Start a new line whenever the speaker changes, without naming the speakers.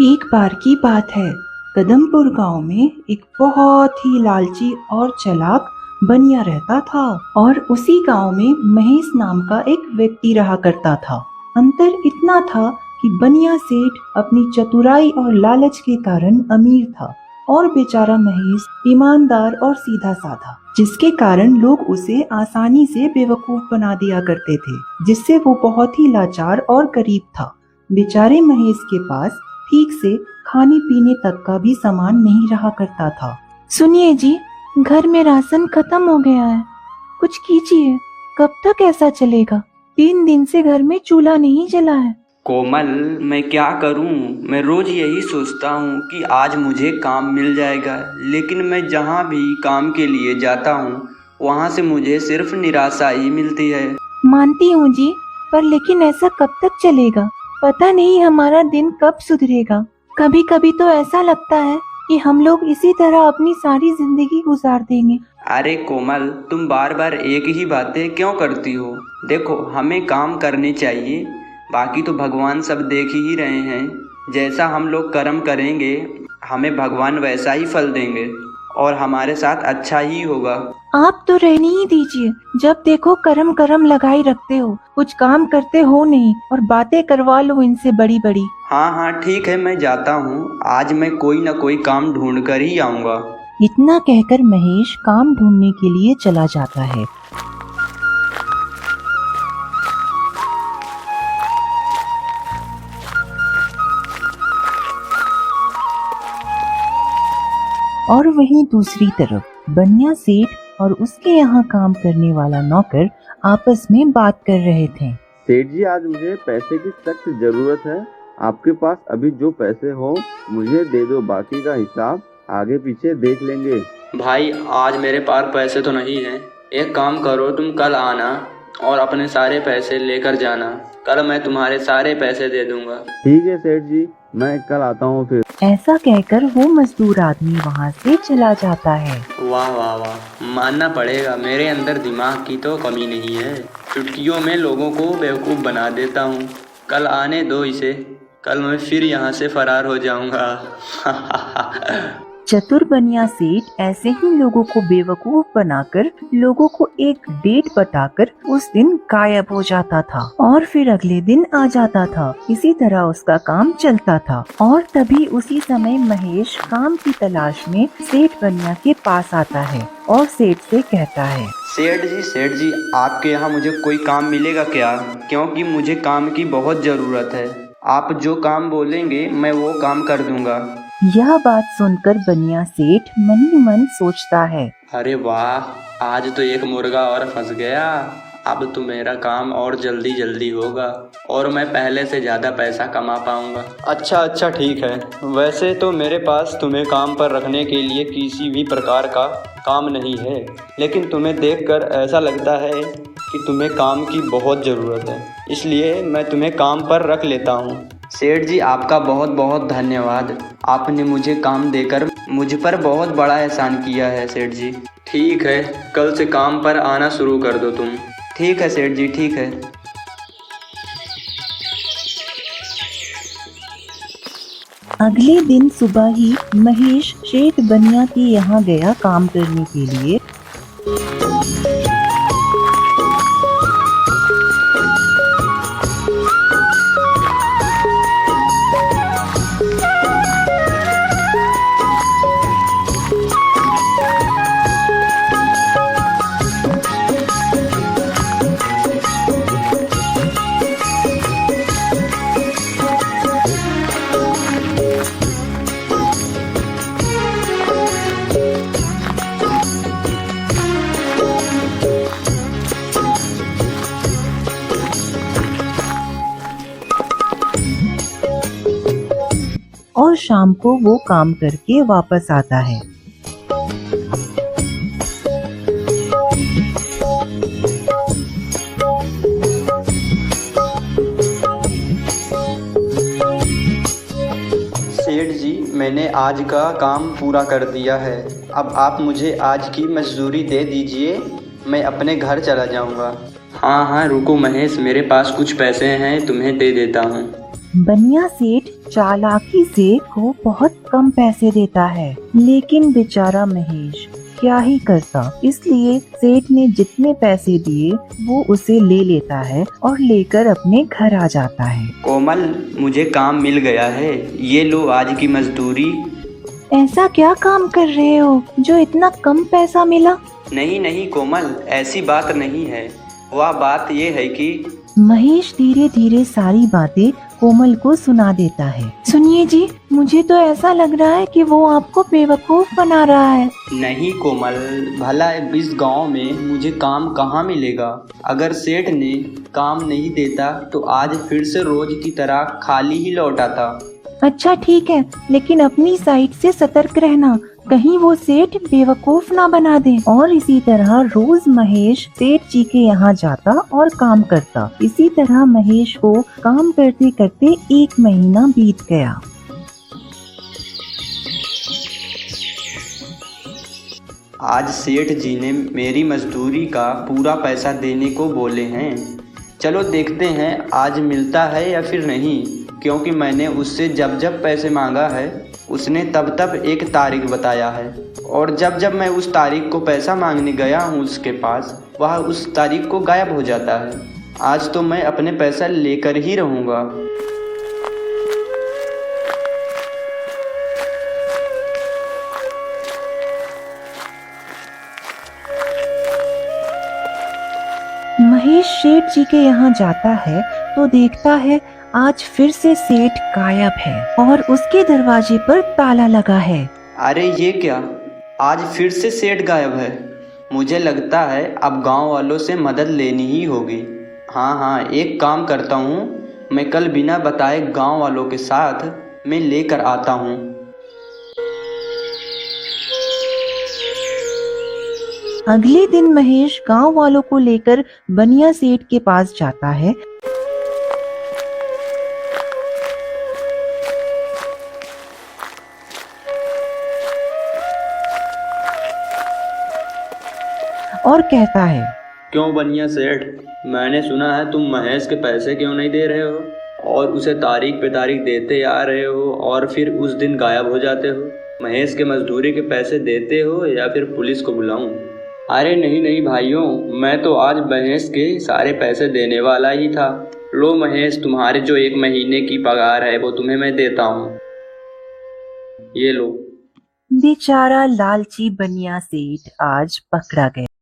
एक बार की बात है। कदमपुर गांव में एक बहुत ही लालची और चालाक बनिया रहता था और उसी गांव में महेश नाम का एक व्यक्ति रहा करता था। अंतर इतना था कि बनिया सेठ अपनी चतुराई और लालच के कारण अमीर था और बेचारा महेश ईमानदार और सीधा साधा, जिसके कारण लोग उसे आसानी से बेवकूफ बना दिया करते थे, जिससे वो बहुत ही लाचार और गरीब था। बेचारे महेश के पास ठीक से खाने पीने तक का भी सामान नहीं रहा करता था।
सुनिए जी, घर में राशन खत्म हो गया है, कुछ कीजिए। कब तक ऐसा चलेगा? 3 दिन से घर में चूल्हा नहीं जला है।
कोमल, मैं क्या करूं? मैं रोज यही सोचता हूं कि आज मुझे काम मिल जाएगा, लेकिन मैं जहां भी काम के लिए जाता हूं वहां से मुझे सिर्फ निराशा ही मिलती है।
मानती हूँ जी, पर लेकिन ऐसा कब तक चलेगा? पता नहीं हमारा दिन कब सुधरेगा। कभी कभी तो ऐसा लगता है कि हम लोग इसी तरह अपनी सारी जिंदगी गुजार देंगे।
अरे कोमल, तुम बार बार एक ही बातें क्यों करती हो? देखो, हमें काम करने चाहिए, बाकी तो भगवान सब देख ही रहे हैं। जैसा हम लोग कर्म करेंगे हमें भगवान वैसा ही फल देंगे और हमारे साथ अच्छा ही होगा।
आप तो रहने ही दीजिए, जब देखो कर्म कर्म लगाई रखते हो, कुछ काम करते हो नहीं और बातें करवा लो इनसे बड़ी बड़ी।
हाँ हाँ ठीक है, मैं जाता हूँ। आज मैं कोई न कोई काम ढूंढ कर ही आऊँगा।
इतना कहकर महेश काम ढूंढने के लिए चला जाता है। और वहीं दूसरी तरफ बनिया सेठ और उसके यहाँ काम करने वाला नौकर आपस में बात कर रहे थे।
सेठ जी, आज मुझे पैसे की सख्त जरूरत है। आपके पास अभी जो पैसे हो मुझे दे दो, बाकी का हिसाब आगे पीछे देख लेंगे।
भाई, आज मेरे पास पैसे तो नहीं हैं। एक काम करो, तुम कल आना और अपने सारे पैसे लेकर जाना। कल मैं तुम्हारे सारे पैसे दे दूंगा।
ठीक है सेठ जी, मैं कल आता हूँ फिर।
ऐसा कहकर वो मजदूर आदमी वहाँ से चला जाता है।
वाह वाह वाह, मानना पड़ेगा, मेरे अंदर दिमाग की तो कमी नहीं है। चुटकियों में लोगों को बेवकूफ़ बना देता हूँ। कल आने दो इसे, कल मैं फिर यहाँ से फरार हो जाऊँगा।
चतुर बनिया सेठ ऐसे ही लोगों को बेवकूफ बनाकर लोगों को एक डेट बताकर उस दिन गायब हो जाता था और फिर अगले दिन आ जाता था। इसी तरह उसका काम चलता था और तभी उसी समय महेश काम की तलाश में सेठ बनिया के पास आता है और सेठ से कहता है,
सेठ जी, आपके यहाँ मुझे कोई काम मिलेगा क्या? क्योंकि मुझे काम की बहुत ज़रूरत है। आप जो काम बोलेंगे मैं वो काम कर दूंगा।
यह बात सुनकर बनिया सेठ मन ही मन सोचता है,
अरे वाह, आज तो एक मुर्गा और फंस गया। अब तो मेरा काम और जल्दी होगा और मैं पहले से ज़्यादा पैसा कमा पाऊंगा। अच्छा ठीक है। वैसे तो मेरे पास तुम्हें काम पर रखने के लिए किसी भी प्रकार का काम नहीं है, लेकिन तुम्हें देखकर ऐसा लगता है कि तुम्हें काम की बहुत ज़रूरत है, इसलिए मैं तुम्हें काम पर रख लेता हूँ। सेठ जी, आपका बहुत बहुत धन्यवाद। आपने मुझे काम देकर मुझ पर बहुत बड़ा एहसान किया है सेठ जी। ठीक है, कल से काम पर आना शुरू कर दो तुम। ठीक है सेठ जी, ठीक है।
अगले दिन सुबह ही महेश सेठ बनिया के यहाँ गया काम करने के लिए। और शाम को वो काम करके वापस आता है।
सेठ जी, मैंने आज का काम पूरा कर दिया है। अब आप मुझे आज की मजदूरी दे दीजिए, मैं अपने घर चला जाऊंगा। हाँ रुको महेश, मेरे पास कुछ पैसे हैं, तुम्हें दे देता हूँ।
बनिया सेठ चालाकी से को बहुत कम पैसे देता है, लेकिन बेचारा महेश क्या ही करता। इसलिए सेठ ने जितने पैसे दिए वो उसे ले लेता है और लेकर अपने घर आ जाता है।
कोमल, मुझे काम मिल गया है, ये लो आज की मजदूरी।
ऐसा क्या काम कर रहे हो जो इतना कम पैसा मिला?
नहीं नहीं कोमल, ऐसी बात नहीं है। वह बात ये है कि
महेश धीरे धीरे सारी बातें कोमल को सुना देता है। सुनिए जी, मुझे तो ऐसा लग रहा है कि वो आपको बेवकूफ बना रहा है।
नहीं कोमल, भला इस गांव में मुझे काम कहाँ मिलेगा? अगर सेठ ने काम नहीं देता तो आज फिर से रोज की तरह खाली ही लौटाता।
अच्छा ठीक है, लेकिन अपनी साइड से सतर्क रहना, कहीं वो सेठ बेवकूफ ना बना दे। और इसी तरह रोज महेश सेठ जी के यहाँ जाता और काम करता। इसी तरह महेश को काम करते करते 1 महीना बीत गया।
आज सेठ जी ने मेरी मजदूरी का पूरा पैसा देने को बोले हैं। चलो देखते हैं आज मिलता है या फिर नहीं, क्योंकि मैंने उससे जब जब पैसे मांगा है उसने तब तब एक तारीख बताया है, और जब जब मैं उस तारीख को पैसा मांगने गया हूँ उसके पास, वह उस तारीख को गायब हो जाता है। आज तो मैं अपने पैसा लेकर ही रहूँगा।
महेश सेठ जी के यहाँ जाता है तो देखता है आज फिर से सेठ गायब है और उसके दरवाजे पर ताला लगा है।
अरे ये क्या, आज फिर से सेठ गायब है। मुझे लगता है अब गांव वालों से मदद लेनी ही होगी। हाँ, एक काम करता हूँ, मैं कल बिना बताए गांव वालों के साथ मैं लेकर आता हूँ।
अगले दिन महेश गांव वालों को लेकर बनिया सेठ के पास जाता है। और कहता है,
क्यों बनिया सेठ, मैंने सुना है तुम महेश के पैसे क्यों नहीं दे रहे हो और उसे तारीख पे तारीख देते आ रहे हो और फिर उस दिन गायब हो जाते हो। महेश के मजदूरी के पैसे देते हो या फिर पुलिस को बुलाऊं? अरे नहीं भाइयों, मैं तो आज महेश के सारे पैसे देने वाला ही था। लो महेश, तुम्हारे जो 1 महीने की पगार है वो तुम्हें मैं देता हूँ, ये लो।
बेचारा लालची बनिया सेठ आज पकड़ा गया।